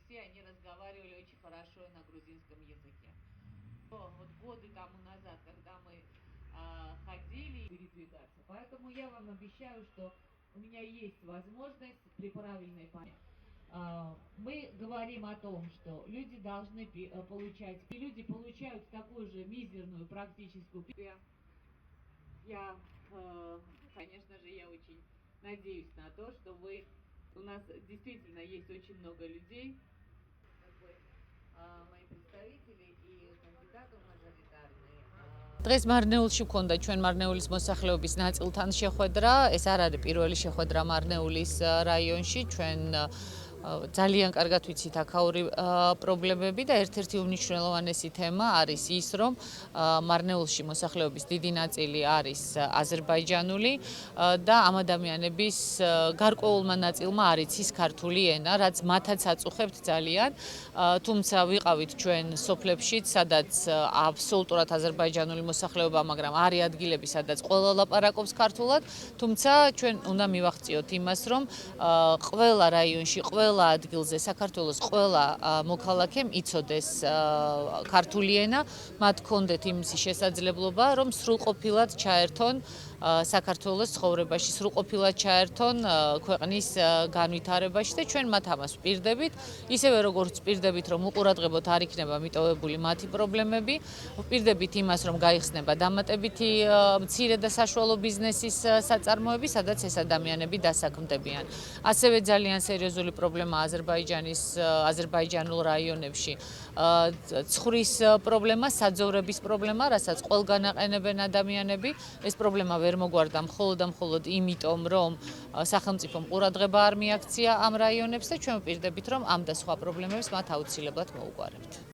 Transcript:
Все они разговаривали очень хорошо на грузинском языке. Вот годы тому назад, когда мы ходили передвигаться. Поэтому я вам обещаю, что у меня есть возможность при правильной памяти. Мы говорим о том, что люди должны получать, и люди получают такую же мизерную практическую. Конечно же, я очень надеюсь на то, что у нас действительно есть очень много людей, мои представители и кандидаты мажоритарные. დღეს მარნეულში ვქონდა ჩვენ მარნეულის მოსახლეობის ნაწილთან შეხვედრა. ეს არ არის პირველი შეხვედრა მარნეულის რაიონში. ჩვენ ძალიან კარგად ვიცით აქაური პრობლემები და ერთ-ერთი უმნიშვნელოვანესი თემა არის ის, რომ მარნეულში მოსახლეობის დიდი ნაწილი არის აზერბაიჯანული და ამ ადამიანების გარკვეულმა ნაწილმა არ იცის ქართული ენა, რაც მათაც აწუხებთ ძალიან. თუმცა ვიყავით ჩვენ სოფლებშიც, სადაც აბსოლუტურად აზერბაიჯანული მოსახლეობა, მაგრამ არის ადგილები, სადაც ყველა ლაპარაკობს ქართულად. თუმცა ჩვენ უნდა მივახციოთ იმას, რომ ყველა რაიონში, ყველა ადგილზე საქართველოს ყველა მოქალაქემ იცოდეს ქართული ენა, მათ ჰქონდეთ იმისი შესაძლებლობა, რომ სრულყოფილად ჩაერთონ საქართველოს ცხოვრებაში, სრულყოფილად ჩაერთონ ქვეყნის განვითარებაში და ჩვენ მათ ამას ვპირდებით, ისევე როგორც ვპირდებით, რომ უყურადღებოდ არ იქნება მიტოვებული მათი პრობლემები, ვპირდებით იმას, რომ გაიხსნება დამატებითი მცირე და საშუალო ბიზნესის საწარმოები, სადაც ეს ადამიანები დასაქმდებიან. ასევე ძალიან სერიოზული პრობლემაა აზერბაიჯანულ რაიონებში. ცხვრის პრობლემა, საძოვრების პრობლემა, რასაც ყველგან აყენებენ ადამიანები, ეს პრობლემა ვერ მოგვარდა მხოლოდ და მხოლოდ იმიტომ, რომ სახელმწიფომ ყურადღება არ მიაქცია ამ რაიონებს და ჩვენ ვპირდებით, რომ ამ და სხვა პრობლემებს მათ აუცილებლად მოუგვარებთ.